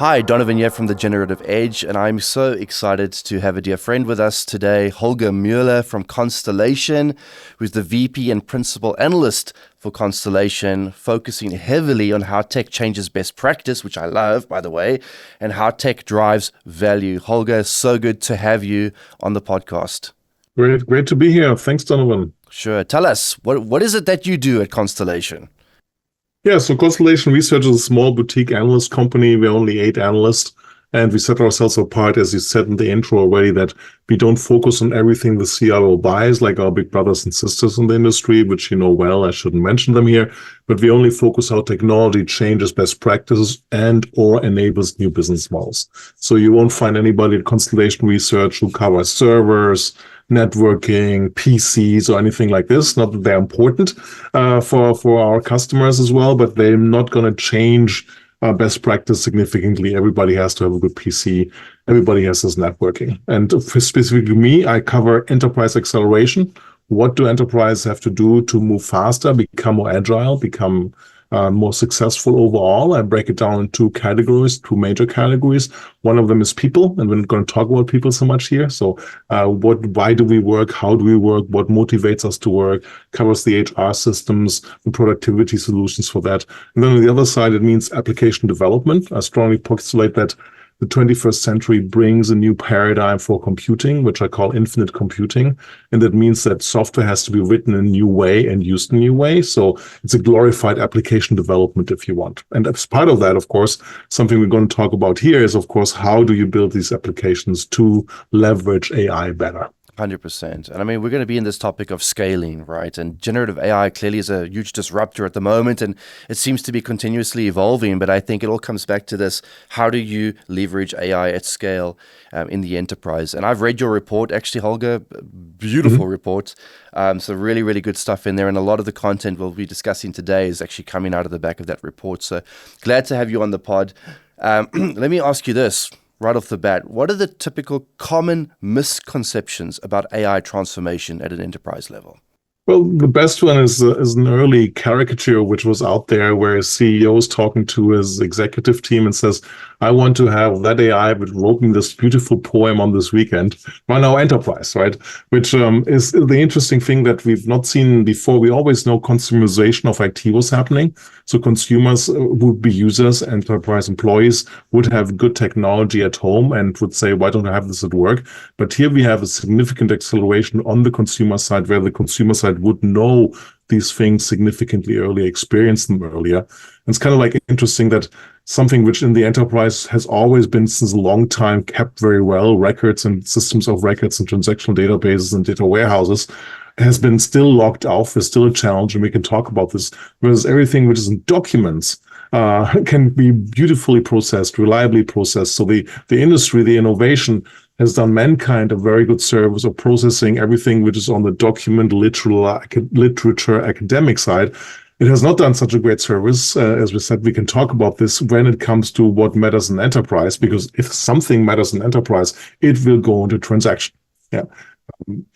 Hi, Donovan here from the Generative Edge, and I'm so excited to have a dear friend with us today, Holger Mueller from Constellation, who's the VP and Principal Analyst for Constellation, focusing heavily on how tech changes best practice, which I love, by the way, and how tech drives value. Holger, so good to have you on the podcast. Great to be here. Thanks, Donovan. Sure. Tell us, what is it that you do at Constellation? Yeah, so Constellation Research is a small boutique analyst company. We're only 8 analysts, and we set ourselves apart, as you said in the intro already, that we don't focus on everything the CRO buys, like our big brothers and sisters in the industry, which you know well. I shouldn't mention them here, but we only focus how technology changes best practices and or enables new business models. So you won't find anybody at Constellation Research who covers servers, networking, PCs, or anything like this. Not that they're important for our customers as well, but they're not going to change best practice significantly. Everybody has to have a good PC. Everybody has this networking. And for specifically me, I cover enterprise acceleration. What do enterprises have to do to move faster, become more agile, become more successful overall? I break it down into two major categories. One of them is people, and we're not going to talk about people so much here. So why do we work? How do we work? What motivates us to work? Covers the HR systems, the productivity solutions for that. And then on the other side, it means application development. I strongly postulate that the 21st century brings a new paradigm for computing, which I call infinite computing. And that means that software has to be written in a new way and used in a new way. So it's a glorified application development, if you want. And as part of that, of course, something we're going to talk about here is, of course, how do you build these applications to leverage AI better? 100%. And I mean, we're going to be in this topic of scaling, right? And generative AI clearly is a huge disruptor at the moment, and it seems to be continuously evolving. But I think it all comes back to this: how do you leverage AI at scale in the enterprise? And I've read your report, actually, Holger, beautiful report. So really, really good stuff in there. And a lot of the content we'll be discussing today is actually coming out of the back of that report. So glad to have you on the pod. Let me ask you this right off the bat. What are the typical common misconceptions about AI transformation at an enterprise level? Well, the best one is an early caricature which was out there where a CEO is talking to his executive team and says, I want to have that AI which wrote me this beautiful poem on this weekend run our enterprise, right? Which is the interesting thing that we've not seen before. We always know consumerization of IT was happening. So consumers would be users, enterprise employees would have good technology at home and would say, why don't I have this at work? But here we have a significant acceleration on the consumer side, where the consumer side would know these things significantly earlier, experience them earlier. And it's kind of like interesting that something which in the enterprise has always been since a long time kept very well, records and systems of records and transactional databases and data warehouses, has been still locked off, is still a challenge, and we can talk about this. Whereas everything which is in documents can be beautifully processed, reliably processed. So the industry, the innovation has done mankind a very good service of processing everything which is on the document, literature, academic side. It has not done such a great service. As we said, we can talk about this when it comes to what matters in enterprise, because if something matters in enterprise, it will go into transaction. Yeah.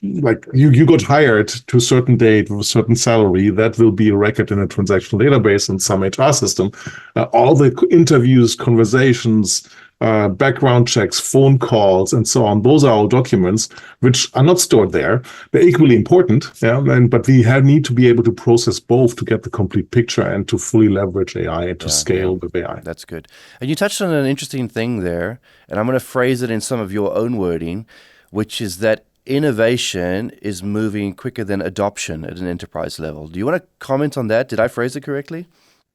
Like you got hired to a certain date with a certain salary, that will be a record in a transactional database in some HR system. All the interviews, conversations, background checks, phone calls, and so on, those are all documents which are not stored there. They're equally important, but we need to be able to process both to get the complete picture and to fully leverage AI and to scale with AI. That's good. And you touched on an interesting thing there, and I'm going to phrase it in some of your own wording, which is that innovation is moving quicker than adoption at an enterprise level. Do you want to comment on that? Did I phrase it correctly?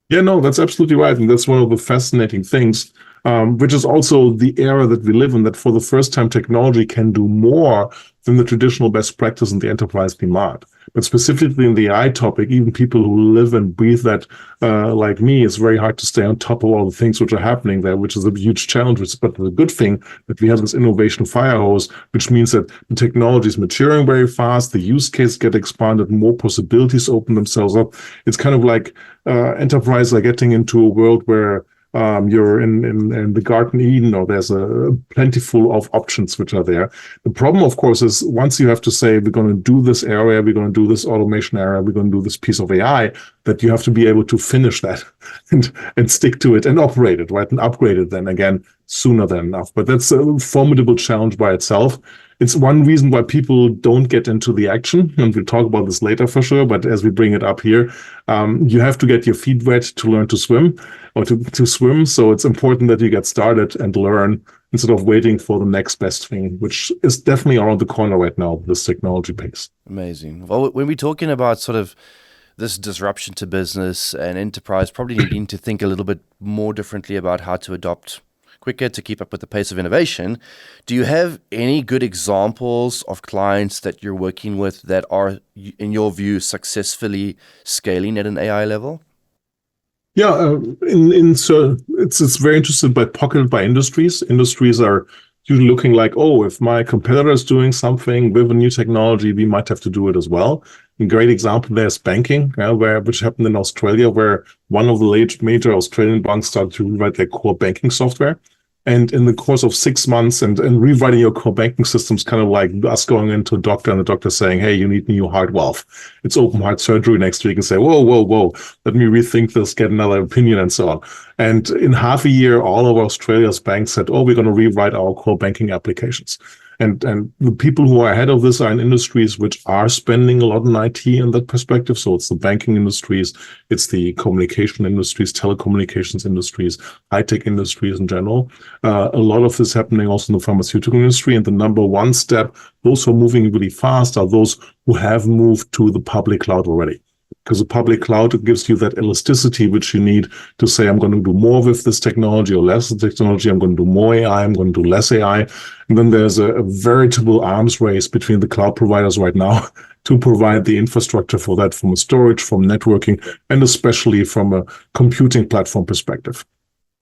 Yeah, no, that's absolutely right. And that's one of the fascinating things, which is also the era that we live in, that for the first time, technology can do more than the traditional best practice in the enterprise demand. But specifically in the AI topic, even people who live and breathe that, like me, it's very hard to stay on top of all the things which are happening there, which is a huge challenge. But the good thing that we have this innovation fire hose, which means that the technology is maturing very fast, the use case get expanded, more possibilities open themselves up. It's kind of like enterprises are getting into a world where you're in the Garden Eden, or there's a plentiful of options which are there. The problem, of course, is once you have to say, we're going to do this area, we're going to do this automation area, we're going to do this piece of AI, that you have to be able to finish that and stick to it and operate it, right? And upgrade it then again sooner than enough. But that's a formidable challenge by itself. It's one reason why people don't get into the action, and we'll talk about this later for sure, but as we bring it up here, you have to get your feet wet to learn to swim or to swim. So it's important that you get started and learn instead of waiting for the next best thing, which is definitely around the corner right now, this technology pace. Amazing. Well, when we're talking about sort of this disruption to business and enterprise, probably needing to think a little bit more differently about how to adopt quicker to keep up with the pace of innovation. Do you have any good examples of clients that you're working with that are, in your view, successfully scaling at an AI level? Yeah, so it's very interesting pocketed by industries. Industries are usually looking like, oh, if my competitor is doing something with a new technology, we might have to do it as well. A great example there is banking, which happened in Australia, where one of the major Australian banks started to rewrite their core banking software. And in the course of 6 months and rewriting your core banking systems, kind of like us going into a doctor and the doctor saying, hey, you need new heart valve. It's open heart surgery next week and say, whoa, let me rethink this, get another opinion and so on. And in half a year, all of Australia's banks said, oh, we're going to rewrite our core banking applications. And the people who are ahead of this are in industries which are spending a lot in IT in that perspective. So it's the banking industries, it's the communication industries, telecommunications industries, high-tech industries in general. A lot of this happening also in the pharmaceutical industry. And the number one step, those who are moving really fast are those who have moved to the public cloud already. Because the public cloud gives you that elasticity which you need to say, I'm going to do more with this technology or less of the technology. I'm going to do more AI. I'm going to do less AI. And then there's a veritable arms race between the cloud providers right now to provide the infrastructure for that, from a storage, from networking, and especially from a computing platform perspective.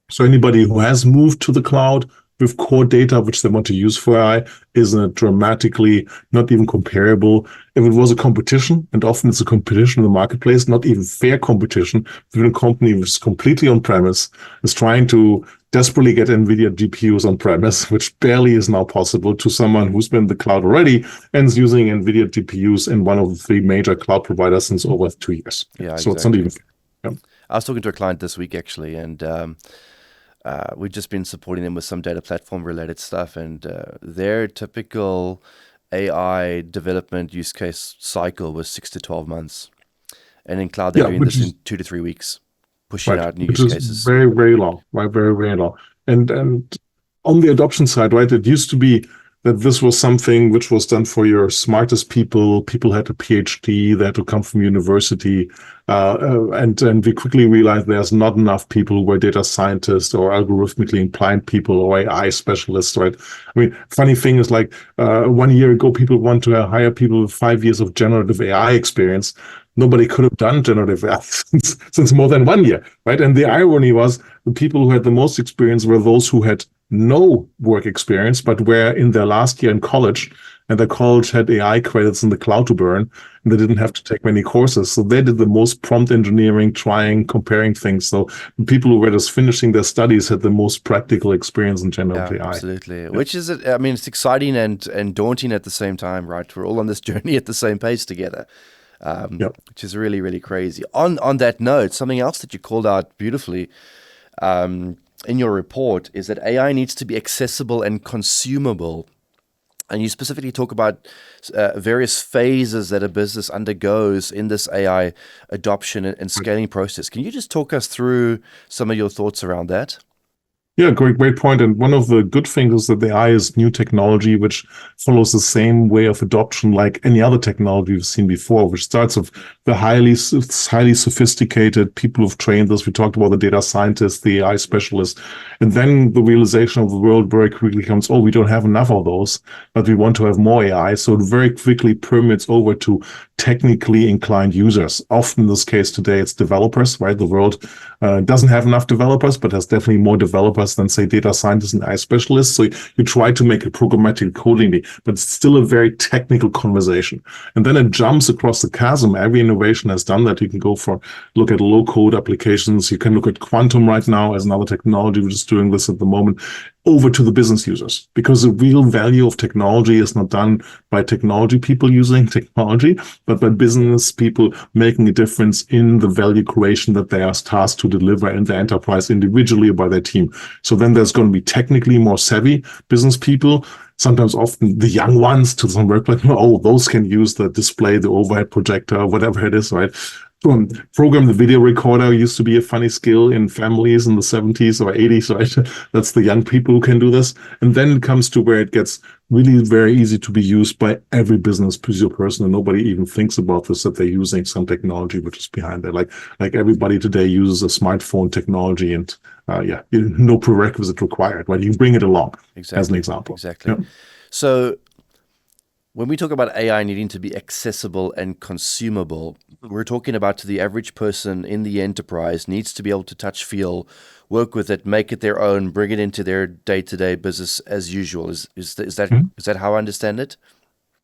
So anybody who has moved to the cloud with core data which they want to use for AI is dramatically not even comparable. If it was a competition, and often it's a competition in the marketplace, not even fair competition, between a company which is completely on-premise, is trying to desperately get NVIDIA GPUs on-premise, which barely is now possible, to someone who's been in the cloud already and is using NVIDIA GPUs in one of the 3 major cloud providers since over 2 years. Yeah, so exactly. It's not even fair. Yeah. I was talking to a client this week, actually, and we've just been supporting them with some data platform related stuff, and their typical AI development use case cycle was 6 to 12 months. And in cloud, they're doing this in 2 to 3 weeks, pushing out new use cases. Very, very long, right? Very, very long. And on the adoption side, right, it used to be that this was something which was done for your smartest people. People had a PhD, they had to come from university. And we quickly realized there's not enough people who were data scientists or algorithmically inclined people or AI specialists, right? I mean, funny thing is, like 1 year ago, people want to hire people with 5 years of generative AI experience. Nobody could have done generative AI since more than 1 year, right? And the irony was the people who had the most experience were those who had no work experience, but were in their last year in college, and their college had AI credits in the cloud to burn, and they didn't have to take many courses. So they did the most prompt engineering, comparing things. So the people who were just finishing their studies had the most practical experience in generative AI. Absolutely. Yeah. Which is, I mean, it's exciting and daunting at the same time, right? We're all on this journey at the same pace together. Which is really, really crazy. On that note, something else that you called out beautifully in your report is that AI needs to be accessible and consumable. And you specifically talk about various phases that a business undergoes in this AI adoption and scaling process. Can you just talk us through some of your thoughts around that? Yeah, great point. And one of the good things is that the AI is new technology, which follows the same way of adoption like any other technology we've seen before, which starts with the highly sophisticated people who've trained this. We talked about the data scientists, the AI specialists, and then the realization of the world very quickly comes, oh, we don't have enough of those, but we want to have more AI. So it very quickly permeates over to technically inclined users. Often in this case today, it's developers, right? The world doesn't have enough developers, but has definitely more developers than, say, data scientists and AI specialists. So you try to make it programmatic accordingly, but it's still a very technical conversation. And then it jumps across the chasm. Every innovation has done that. You can look at low code applications. You can look at quantum right now as another technology which is doing this at the moment. over to the business users, because the real value of technology is not done by technology people using technology, but by business people making a difference in the value creation that they are tasked to deliver in the enterprise individually or by their team. So then there's going to be technically more savvy business people, sometimes often the young ones to some workplace. Oh, those can use the display, the overhead projector, whatever it is, right? Program the video recorder used to be a funny skill in families in the 70s or 80s, right? That's the young people who can do this. And then it comes to where it gets really very easy to be used by every business person, and nobody even thinks about this, that they're using some technology which is behind there. Like everybody today uses a smartphone technology, and no prerequisite required, right? You bring it along as an example. Exactly. Yeah. So when we talk about AI needing to be accessible and consumable, we're talking about the average person in the enterprise needs to be able to touch, feel, work with it, make it their own, bring it into their day-to-day business as usual. Is that how I understand it?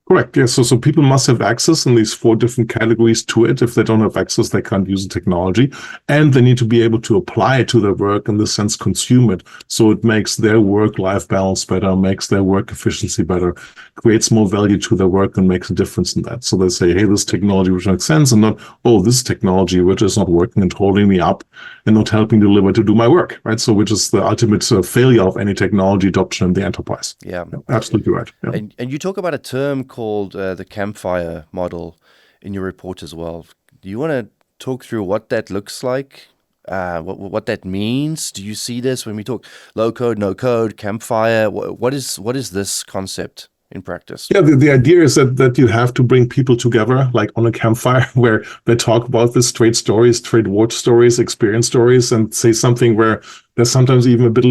Correct. Yeah. So people must have access in these 4 different categories to it. If they don't have access, they can't use the technology, and they need to be able to apply it to their work, in the sense, consume it. So it makes their work-life balance better, makes their work efficiency better, creates more value to their work, and makes a difference in that. So they say, hey, this technology which makes sense, and not, oh, this technology which is not working and holding me up and not helping deliver to do my work, right? So which is the ultimate failure of any technology adoption in the enterprise. Yeah. Absolutely right. Yeah. And you talk about a term called the Campfire Model in your report as well. Do you want to talk through what that looks like? What that means? Do you see this when we talk low code, no code, Campfire? What is this concept in practice? Yeah, the idea is that you have to bring people together, like on a campfire, where they talk about this, trade stories, trade watch stories, experience stories, and say something where there's sometimes even a bit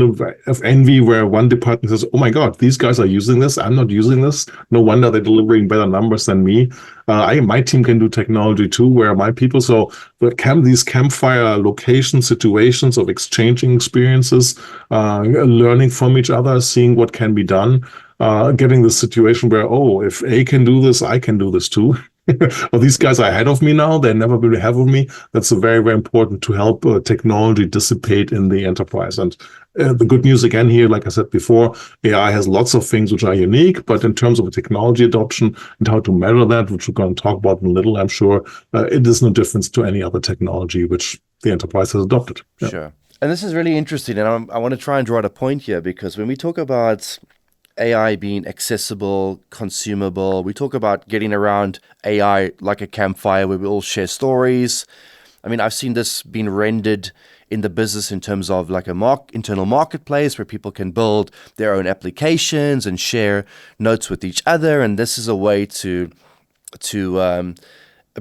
of envy, where one department says, oh my God, these guys are using this, I'm not using this. No wonder they're delivering better numbers than me. My team can do technology too, where are my people? So these campfire location situations of exchanging experiences, learning from each other, seeing what can be done, getting the situation where, oh, if A can do this, I can do this too. Well, these guys are ahead of me now. They're never going to have of me. That's very, very important to help technology dissipate in the enterprise. And the good news again here, like I said before, AI has lots of things which are unique, but in terms of technology adoption and how to measure that, which we're going to talk about in a little, I'm sure, it is no difference to any other technology which the enterprise has adopted. Yeah. Sure. And this is really interesting. And I want to try and draw out a point here, because when we talk about AI being accessible, consumable, we talk about getting around AI like a campfire where we all share stories. I mean, I've seen this being rendered in the business in terms of like a internal marketplace where people can build their own applications and share notes with each other. And this is a way to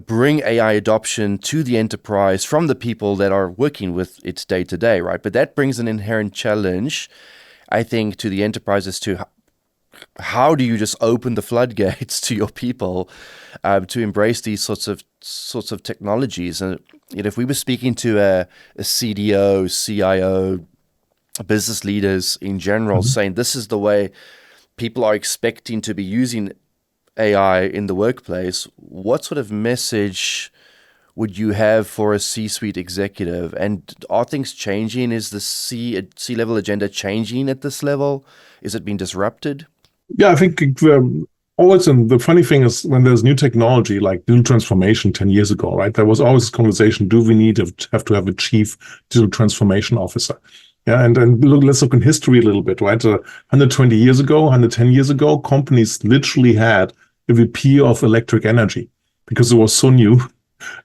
bring AI adoption to the enterprise from the people that are working with it day to day, right? But that brings an inherent challenge, I think, to the enterprise as to how do you just open the floodgates to your people to embrace these sorts of technologies? And if we were speaking to a CDO, CIO, business leaders in general, saying this is the way people are expecting to be using AI in the workplace, what sort of message would you have for a C-suite executive? And are things changing? Is the C-level agenda changing at this level? Is it being disrupted? Yeah, I think always, and the funny thing is, when there's new technology like digital transformation 10 years ago, right, there was always this conversation, do we have to have a chief digital transformation officer? Yeah, and let's look in history a little bit, right? 120 years ago, 110 years ago, companies literally had a VP of electric energy because it was so new.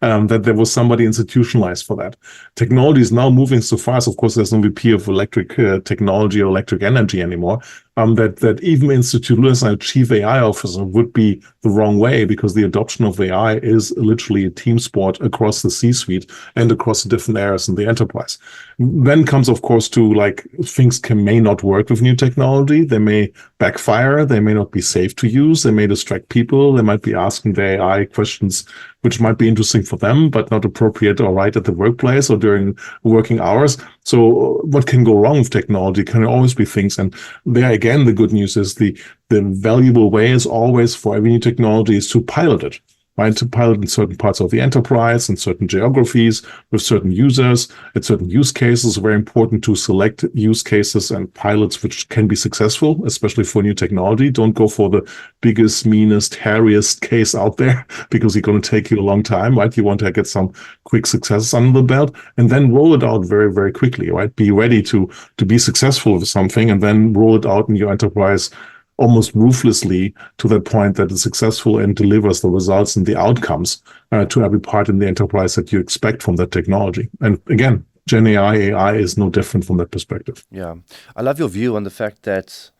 That there was somebody institutionalized for that. Technology is now moving so fast. Of course, there's no VP of electric technology or electric energy anymore. That even institutionalizing a chief AI officer would be the wrong way, because the adoption of AI is literally a team sport across the C-suite and across the different areas in the enterprise. Then comes, of course, to like things may not work with new technology. They may backfire. They may not be safe to use. They may distract people. They might be asking the AI questions which might be interesting for them, but not appropriate or right at the workplace or during working hours. So what can go wrong with technology? Can always be things. And there again, the good news is the valuable way is always for every new technology is to pilot it. right? To pilot in certain parts of the enterprise, in certain geographies, with certain users, at certain use cases. Very important to select use cases and pilots which can be successful, especially for new technology. Don't go for the biggest, meanest, hairiest case out there because it's going to take you a long time, right? You want to get some quick successes under the belt and then roll it out very, very quickly, right? Be ready to be successful with something and then roll it out in your enterprise almost ruthlessly to that point that it's successful and delivers the results and the outcomes to every part in the enterprise that you expect from that technology. And again, GenAI AI is no different from that perspective. Yeah. I love your view on the fact that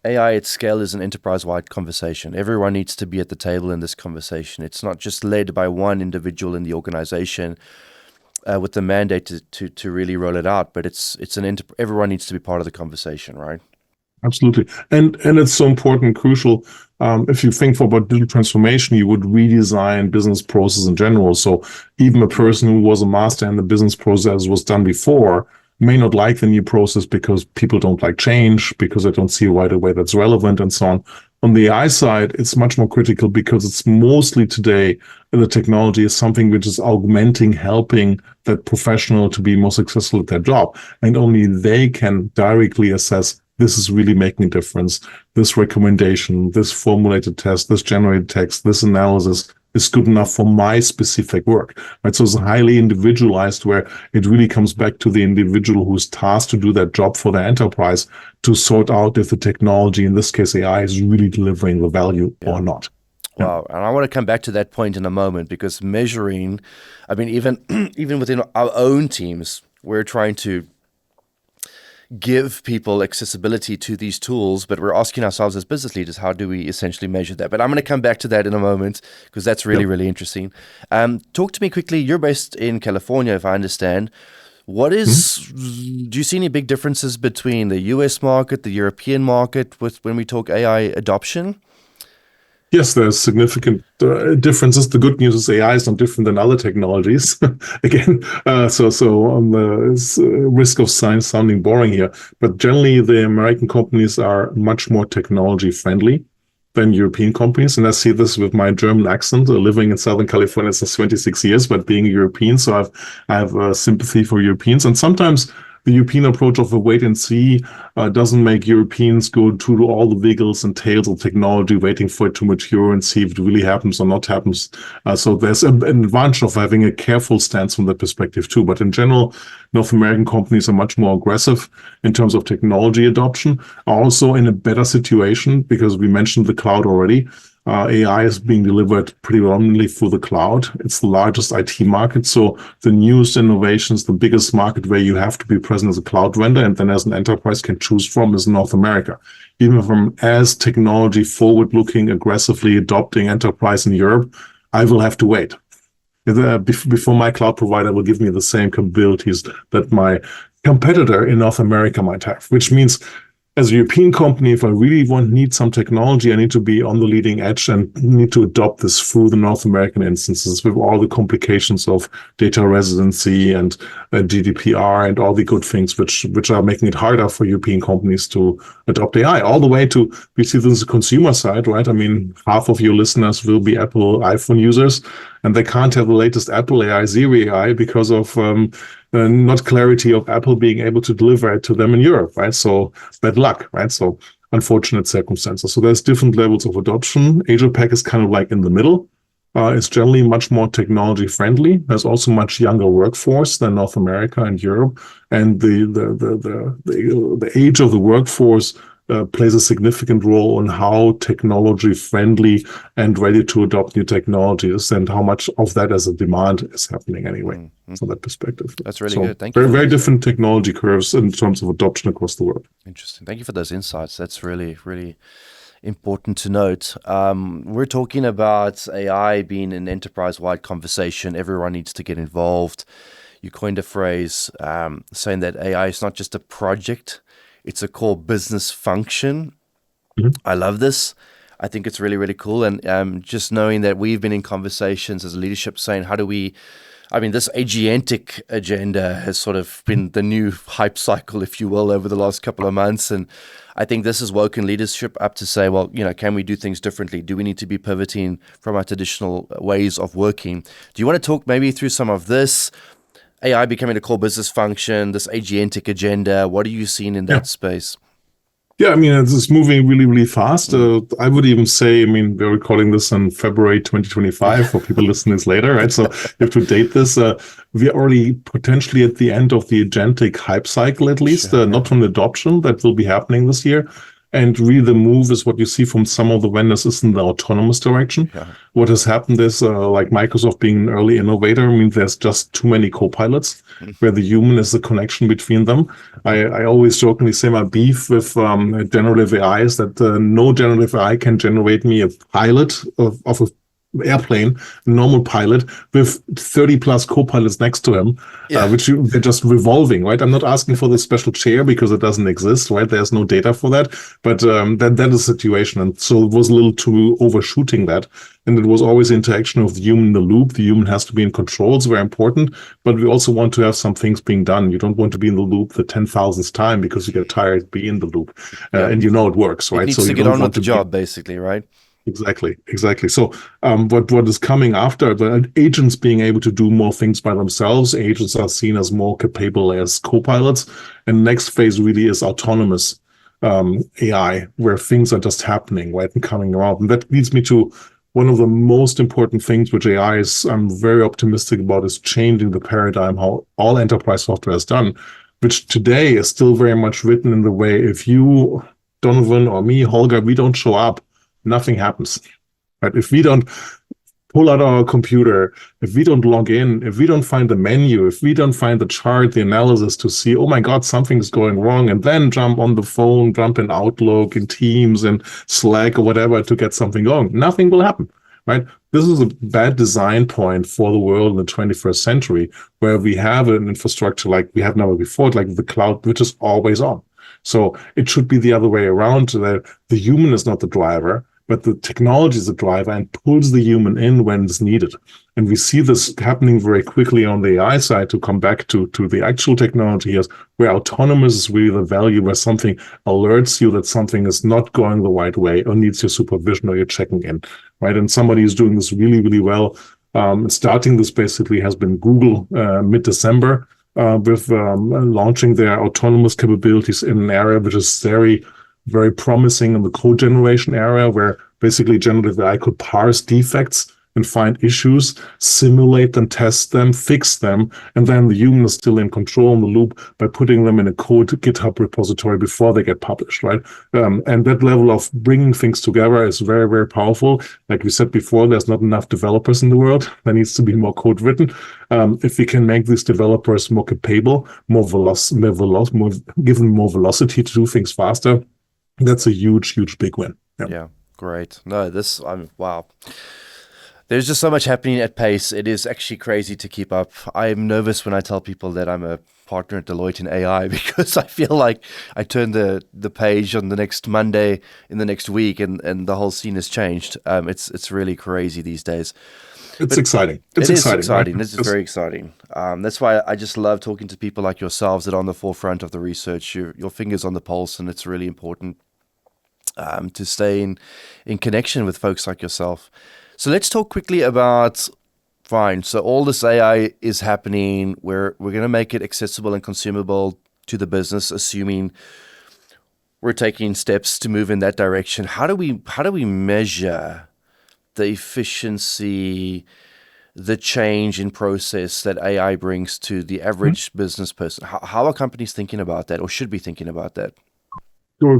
AI at scale is an enterprise-wide conversation. Everyone needs to be at the table in this conversation. It's not just led by one individual in the organization with the mandate to really roll it out, but everyone needs to be part of the conversation, right? Absolutely. And it's so important, crucial. If you think about digital transformation, you would redesign business process in general. So even a person who was a master in the business process was done before may not like the new process because people don't like change, because they don't see right away that's relevant and so on. On the AI side, it's much more critical because it's mostly today the technology is something which is augmenting, helping that professional to be more successful at their job. And only they can directly assess this is really making a difference. This recommendation, this formulated test, this generated text, this analysis is good enough for my specific work, right? So it's highly individualized where it really comes back to the individual who's tasked to do that job for the enterprise to sort out if the technology, in this case AI, is really delivering the value or not. Wow. And I want to come back to that point in a moment because measuring, I mean, even within our own teams, we're trying to give people accessibility to these tools, but we're asking ourselves as business leaders, how do we essentially measure that? But I'm going to come back to that in a moment because that's really, really interesting. Talk to me quickly. You're based in California, if I understand. Do you see any big differences between the US market, the European market when we talk AI adoption? Yes, there's significant differences. The good news is AI is not different than other technologies. Again, so on the risk of sounding boring here, but generally the American companies are much more technology friendly than European companies. And I see this with my German accent, living in Southern California since 26 years, but being a European, so I have sympathy for Europeans. And sometimes the European approach of a wait and see doesn't make Europeans go through all the wiggles and tails of technology, waiting for it to mature and see if it really happens or not happens. So there's an advantage of having a careful stance from that perspective too. But in general, North American companies are much more aggressive in terms of technology adoption, also in a better situation because we mentioned the cloud already. AI is being delivered predominantly through the cloud. It's the largest IT market. So the newest innovations, the biggest market where you have to be present as a cloud vendor and then as an enterprise can choose from is North America. Even from as technology forward-looking, aggressively adopting enterprise in Europe, I will have to wait. Before my cloud provider will give me the same capabilities that my competitor in North America might have, which means as a European company, if I really need some technology, I need to be on the leading edge and need to adopt this through the North American instances with all the complications of data residency and GDPR and all the good things which are making it harder for European companies to adopt AI. All the way to, we see this as a consumer side, right? I mean, half of your listeners will be Apple iPhone users, and they can't have the latest Apple AI, Siri AI, because of not clarity of Apple being able to deliver it to them in Europe, right? So bad luck, right? So unfortunate circumstances. So there's different levels of adoption. Asia Pac is kind of like in the middle. It's generally much more technology friendly. There's also much younger workforce than North America and Europe, and the age of the workforce plays a significant role in how technology friendly and ready to adopt new technologies and how much of that as a demand is happening anyway from that perspective. That's really good. Thank you. Very, very different technology curves in terms of adoption across the world. Interesting. Thank you for those insights. That's really, really important to note. We're talking about AI being an enterprise-wide conversation. Everyone needs to get involved. You coined a phrase saying that AI is not just a project, it's a core business function. I love this. I think it's really, really cool. And just knowing that we've been in conversations as leadership saying, how do we I mean, this agentic agenda has sort of been the new hype cycle, if you will, over the last couple of months. And I think this has woken leadership up to say, well, can we do things differently? Do we need to be pivoting from our traditional ways of working? Do you want to talk maybe through some of this? AI becoming a core business function, this agentic agenda, what are you seeing in that space? Yeah, I mean, it's moving really, really fast. I would even say, I mean, we're recording this in February 2025 for people listening this later, right? So you have to date this. We're already potentially at the end of the agentic hype cycle, at least, not from the adoption that will be happening this year. And really the move is what you see from some of the vendors is in the autonomous direction. Yeah. What has happened is like Microsoft being an early innovator, I mean, there's just too many copilots where the human is the connection between them. I always jokingly say my beef with generative AI is that no generative AI can generate me a pilot of a airplane, normal pilot with 30 plus co-pilots next to him, they're just revolving, right? I'm not asking for the special chair because it doesn't exist, right? There's no data for that, but that is the situation. And so it was a little too overshooting that. And it was always interaction of the human in the loop. The human has to be in control. It's very important, but we also want to have some things being done. You don't want to be in the loop the 10,000th time because you get tired being in the loop. And it works, right? It needs so to you get don't on want with the job, basically, right? Exactly. So what is coming after the agents being able to do more things by themselves, agents are seen as more capable as co-pilots. And next phase really is autonomous AI, where things are just happening, right, and coming around. And that leads me to one of the most important things which AI is, I'm very optimistic about, is changing the paradigm, how all enterprise software is done, which today is still very much written in the way, if you, Donovan, or me, Holger, we don't show up, nothing happens, right? If we don't pull out our computer, if we don't log in, if we don't find the menu, if we don't find the chart, the analysis to see, oh my God, something's going wrong, and then jump on the phone, jump in Outlook, in Teams, and Slack, or whatever to get something going, nothing will happen, right? This is a bad design point for the world in the 21st century, where we have an infrastructure like we have never before, like the cloud, which is always on. So it should be the other way around, that the human is not the driver, but the technology is the driver and pulls the human in when it's needed. And we see this happening very quickly on the AI side, to come back to the actual technology is where autonomous is really the value, where something alerts you that something is not going the right way or needs your supervision or you're checking in, right? And somebody is doing this really, really well. Starting this basically has been Google mid-December with launching their autonomous capabilities in an area which is very, very promising in the code generation area, where basically generative AI could parse defects and find issues, simulate them, test them, fix them, and then the human is still in control in the loop by putting them in a code GitHub repository before they get published, right? And that level of bringing things together is very, very powerful. Like we said before, there's not enough developers in the world. There needs to be more code written. If we can make these developers more capable, give them more velocity to do things faster, that's a huge, huge big win. Yeah, great. No, wow. There's just so much happening at pace. It is actually crazy to keep up. I'm nervous when I tell people that I'm a partner at Deloitte in AI, because I feel like I turn the page on the next Monday in the next week, and the whole scene has changed. It's really crazy these days. It's exciting. It is exciting. Right? This is very exciting. That's why I just love talking to people like yourselves that are on the forefront of the research. Your fingers on the pulse, and it's really important to stay in connection with folks like yourself. So let's talk quickly about, fine, so all this AI is happening. We're going to make it accessible and consumable to the business, assuming we're taking steps to move in that direction. How do we measure the efficiency, the change in process that AI brings to the average business person? How are companies thinking about that, or should be thinking about that?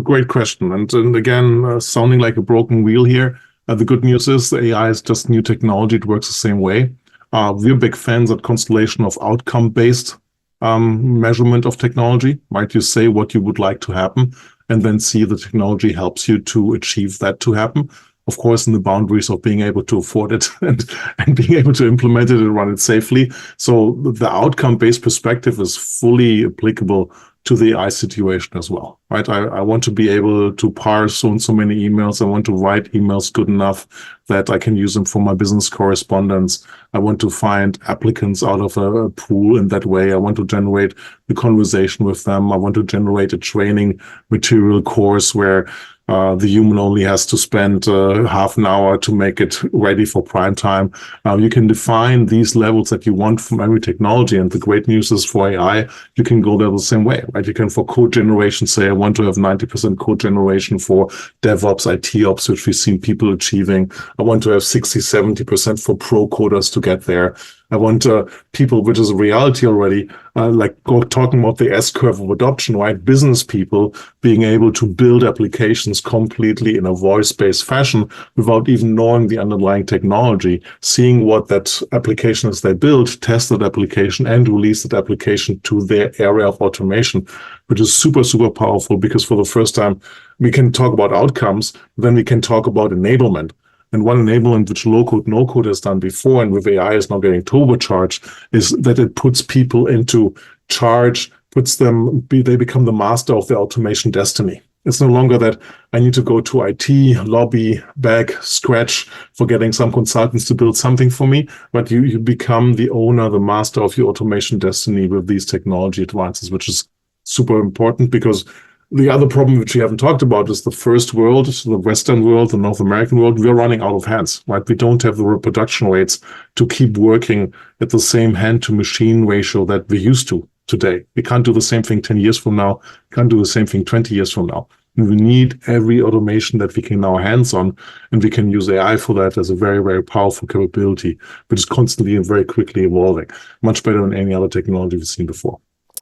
Great question. And again, sounding like a broken wheel here. The good news is the AI is just new technology. It works the same way. We're big fans at Constellation of outcome-based measurement of technology, right? You say what you would like to happen, and then see the technology helps you to achieve that to happen. Of course, in the boundaries of being able to afford it and being able to implement it and run it safely. So the outcome-based perspective is fully applicable to the AI situation as well, right? I want to be able to parse so many emails. I want to write emails good enough that I can use them for my business correspondence. I want to find applicants out of a pool in that way. I want to generate the conversation with them. I want to generate a training material course where the human only has to spend half an hour to make it ready for prime time. You can define these levels that you want from every technology. And the great news is for AI, you can go there the same way, right? You can, for code generation, say, I want to have 90% code generation for DevOps, IT ops, which we've seen people achieving. I want to have 60, 70% for pro coders to get there. I want people, which is a reality already, talking about the S-curve of adoption, right? Business people being able to build applications completely in a voice-based fashion without even knowing the underlying technology, seeing what that application is they build, test that application, and release that application to their area of automation, which is super, super powerful because for the first time, we can talk about outcomes, then we can talk about enablement. And one enablement which low-code, no-code has done before, and with AI is now getting turbocharged, is that it puts people into charge, they become the master of their automation destiny. It's no longer that I need to go to IT, lobby, beg, scratch for getting some consultants to build something for me, but you become the owner, the master of your automation destiny with these technology advances, which is super important because the other problem which we haven't talked about is the first world, the Western world, the North American world. We're running out of hands, right? We don't have the reproduction rates to keep working at the same hand-to-machine ratio that we used to today. We can't do the same thing 10 years from now. We can't do the same thing 20 years from now. And we need every automation that we can now hands on, and we can use AI for that as a very, very powerful capability, which is constantly and very quickly evolving, much better than any other technology we've seen before.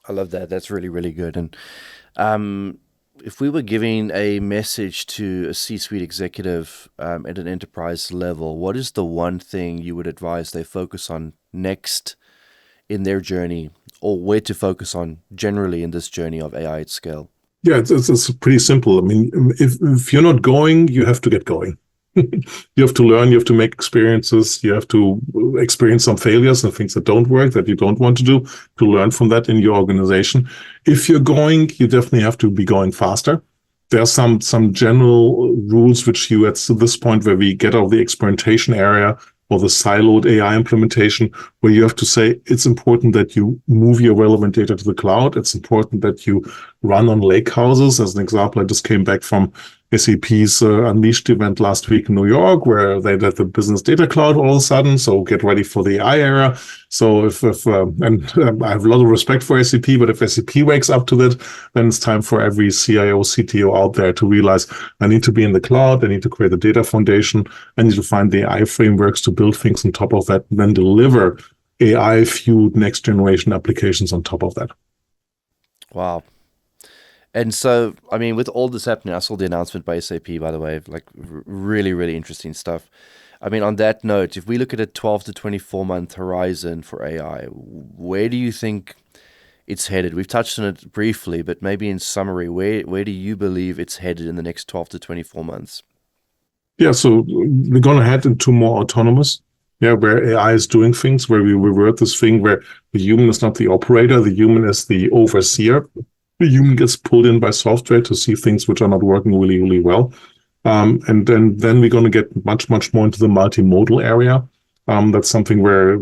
I love that. That's really, really good. And if we were giving a message to a C-suite executive at an enterprise level, what is the one thing you would advise they focus on next in their journey, or where to focus on generally in this journey of AI at scale? Yeah, it's pretty simple. I mean, if you're not going, you have to get going. You have to learn, you have to make experiences, you have to experience some failures and things that don't work, that you don't want to do, to learn from that in your organization. If you're going, you definitely have to be going faster. There are some general rules which you, at this point where we get out of the experimentation area or the siloed AI implementation, where you have to say it's important that you move your relevant data to the cloud. It's important that you run on lake houses. As an example, I just came back from SAP's Unleashed event last week in New York, where they did the business data cloud all of a sudden. So get ready for the AI era. So I have a lot of respect for SAP, but if SAP wakes up to that, then it's time for every CIO, CTO out there to realize I need to be in the cloud. I need to create a data foundation. I need to find the AI frameworks to build things on top of that, and then deliver AI-fueled next generation applications on top of that. Wow. And so, I mean, with all this happening, I saw the announcement by SAP, by the way, like really, really interesting stuff. I mean, on that note, if we look at a 12 to 24-month horizon for AI, where do you think it's headed? We've touched on it briefly, but maybe in summary, where do you believe it's headed in the next 12 to 24 months? Yeah, so we're going to head into more autonomous, where AI is doing things, where we revert this thing where the human is not the operator, the human is the overseer. The human gets pulled in by software to see things which are not working really, really well. And then we're going to get much, much more into the multimodal area. That's something where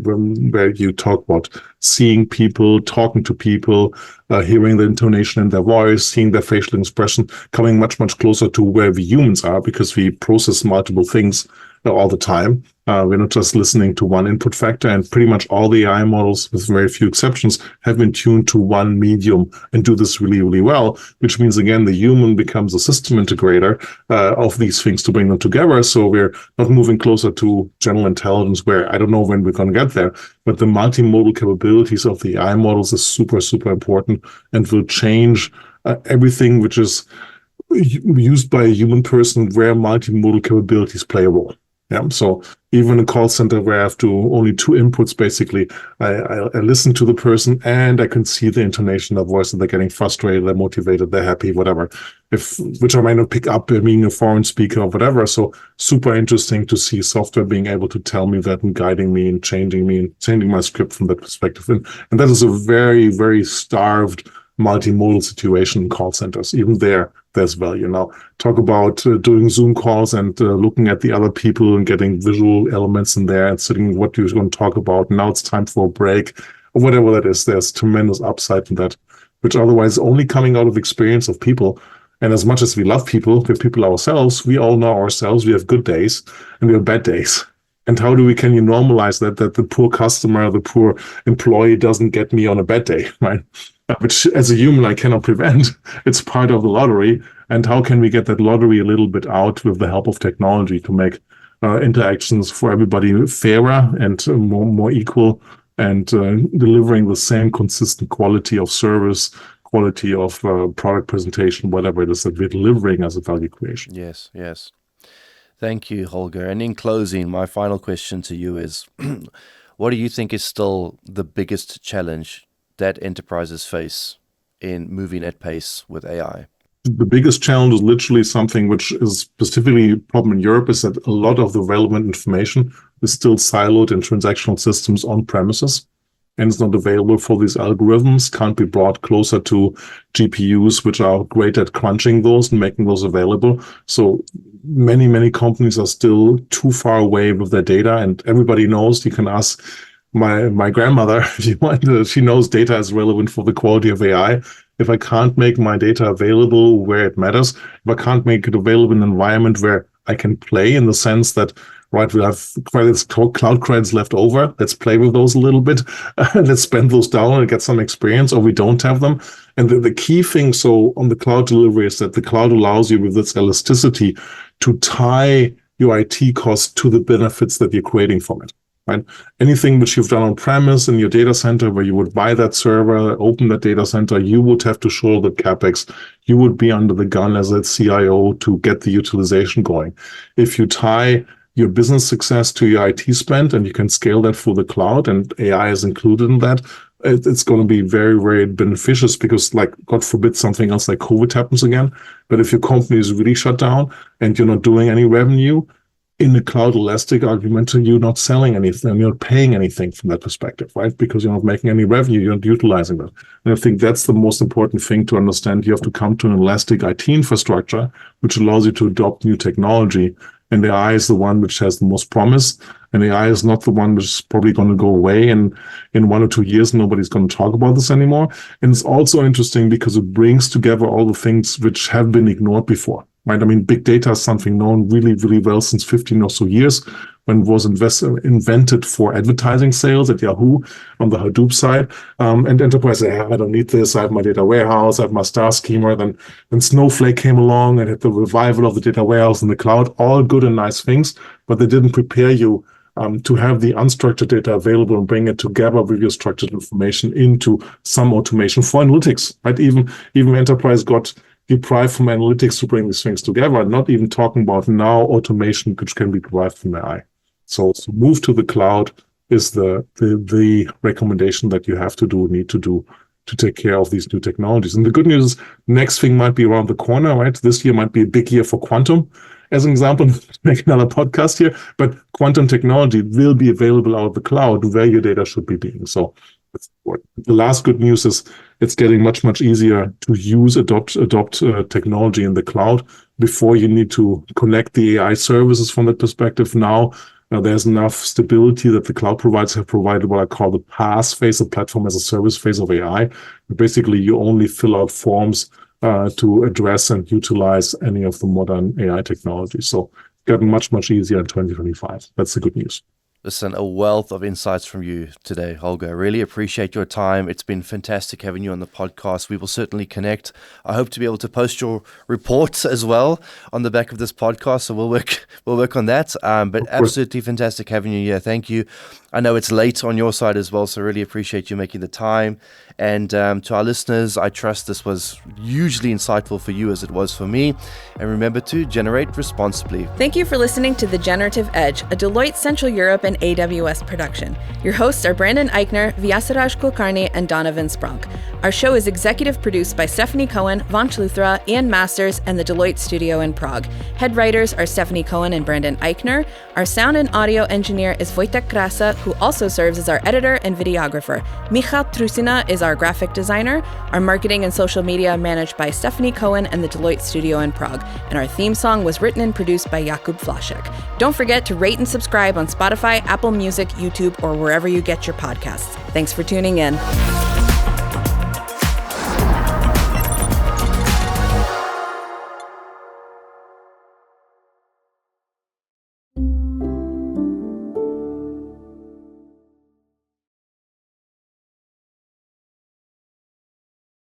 you talk about seeing people, talking to people, hearing the intonation in their voice, seeing their facial expression, coming much, much closer to where we humans are, because we process multiple things all the time. We're not just listening to one input factor, and pretty much all the AI models, with very few exceptions, have been tuned to one medium and do this really, really well, which means, again, the human becomes a system integrator of these things to bring them together. So we're not moving closer to general intelligence, where I don't know when we're going to get there, but the multimodal capabilities of the AI models is super, super important and will change everything which is used by a human person, where multimodal capabilities play a role. Yeah. So even a call center where I have only two inputs, basically, I listen to the person and I can see the intonation of voice, and they're getting frustrated, they're motivated, they're happy, whatever. Which I might not pick up being a foreign speaker or whatever. So super interesting to see software being able to tell me that and guiding me and changing my script from that perspective. And that is a very, very starved multimodal situation in call centers. Even there's value. Now, talk about doing Zoom calls and looking at the other people and getting visual elements in there and sitting what you're going to talk about. Now it's time for a break or whatever that is. There's tremendous upside in that, which otherwise is only coming out of experience of people. And as much as we love people, we're people ourselves. We all know ourselves. We have good days and we have bad days. And how can you normalize that the poor customer, the poor employee doesn't get me on a bad day, right? Which as a human, I cannot prevent. It's part of the lottery. And how can we get that lottery a little bit out with the help of technology to make interactions for everybody fairer and more equal and delivering the same consistent quality of service, quality of product presentation, whatever it is that we're delivering as a value creation. Yes, yes. Thank you, Holger. And in closing, my final question to you is, what do you think is still the biggest challenge that enterprises face in moving at pace with AI? The biggest challenge is literally something which is specifically a problem in Europe, is that a lot of the relevant information is still siloed in transactional systems on premises. And it's not available for these algorithms, can't be brought closer to GPUs, which are great at crunching those and making those available. So many companies are still too far away with their data. And everybody knows, you can ask my grandmother, if you want, she knows data is relevant for the quality of AI. If I can't make my data available where it matters, if I can't make it available in an environment where I can play, in the sense that, right, we have cloud credits left over. Let's play with those a little bit. Let's spend those down and get some experience, or we don't have them. And the key thing, so on the cloud delivery, is that the cloud allows you with its elasticity to tie your IT costs to the benefits that you're creating from it. Right? Anything which you've done on premise in your data center, where you would buy that server, open that data center, you would have to show the CapEx. You would be under the gun as a CIO to get the utilization going. If you tie your business success to your IT spend, and you can scale that for the cloud, and AI is included in that, it's going to be very, very beneficial, because, like, God forbid something else like COVID happens again. But if your company is really shut down and you're not doing any revenue, in the cloud elastic argument, you're not selling anything, you're not paying anything from that perspective, right? Because you're not making any revenue, you're not utilizing that. And I think that's the most important thing to understand. You have to come to an elastic IT infrastructure, which allows you to adopt new technology. And AI is the one which has the most promise. And AI is not the one which is probably going to go away. And in 1 or 2 years, nobody's going to talk about this anymore. And it's also interesting because it brings together all the things which have been ignored before. Right? I mean, big data is something known really, really well since 15 or so years, when it was invented for advertising sales at Yahoo on the Hadoop side. And enterprise say, I don't need this. I have my data warehouse. I have my star schema. Then Snowflake came along and had the revival of the data warehouse in the cloud. All good and nice things, but they didn't prepare you to have the unstructured data available and bring it together with your structured information into some automation for analytics. Right? Even enterprise got deprived from analytics to bring these things together, not even talking about now automation which can be derived from AI. So move to the cloud is the recommendation that you have to need to do to take care of these new technologies. And the good news is, next thing might be around the corner, right? This year might be a big year for quantum, as an example. Make another podcast here, but quantum technology will be available out of the cloud where your data should be being. So that's important. The last good news is it's getting much easier to adopt technology in the cloud. Before, you need to connect the AI services from that perspective. Now there's enough stability that the cloud providers have provided what I call the PaaS phase, the platform as a service phase of AI. Basically, you only fill out forms to address and utilize any of the modern AI technology. So it's gotten much easier in 2025. That's the good news. Listen, a wealth of insights from you today, Holger. I really appreciate your time. It's been fantastic having you on the podcast. We will certainly connect. I hope to be able to post your reports as well on the back of this podcast. So we'll work on that. But absolutely fantastic having you here. Thank you. I know it's late on your side as well, so I really appreciate you making the time. And to our listeners, I trust this was hugely insightful for you as it was for me. And remember to generate responsibly. Thank you for listening to The Generative Edge, a Deloitte Central Europe and AWS production. Your hosts are Brandon Eichner, Vyasaraj Kulkarni, and Donovan Spronk. Our show is executive produced by Stephanie Cohen, Von Schluthra, Ian Masters, and the Deloitte studio in Prague. Head writers are Stephanie Cohen and Brandon Eichner. Our sound and audio engineer is Wojtek Krasa, who also serves as our editor and videographer. Michal Trusina is our graphic designer. Our marketing and social media managed by Stephanie Cohen and the Deloitte studio in Prague. And our theme song was written and produced by Jakub Flaszek. Don't forget to rate and subscribe on Spotify, Apple Music, YouTube, or wherever you get your podcasts. Thanks for tuning in.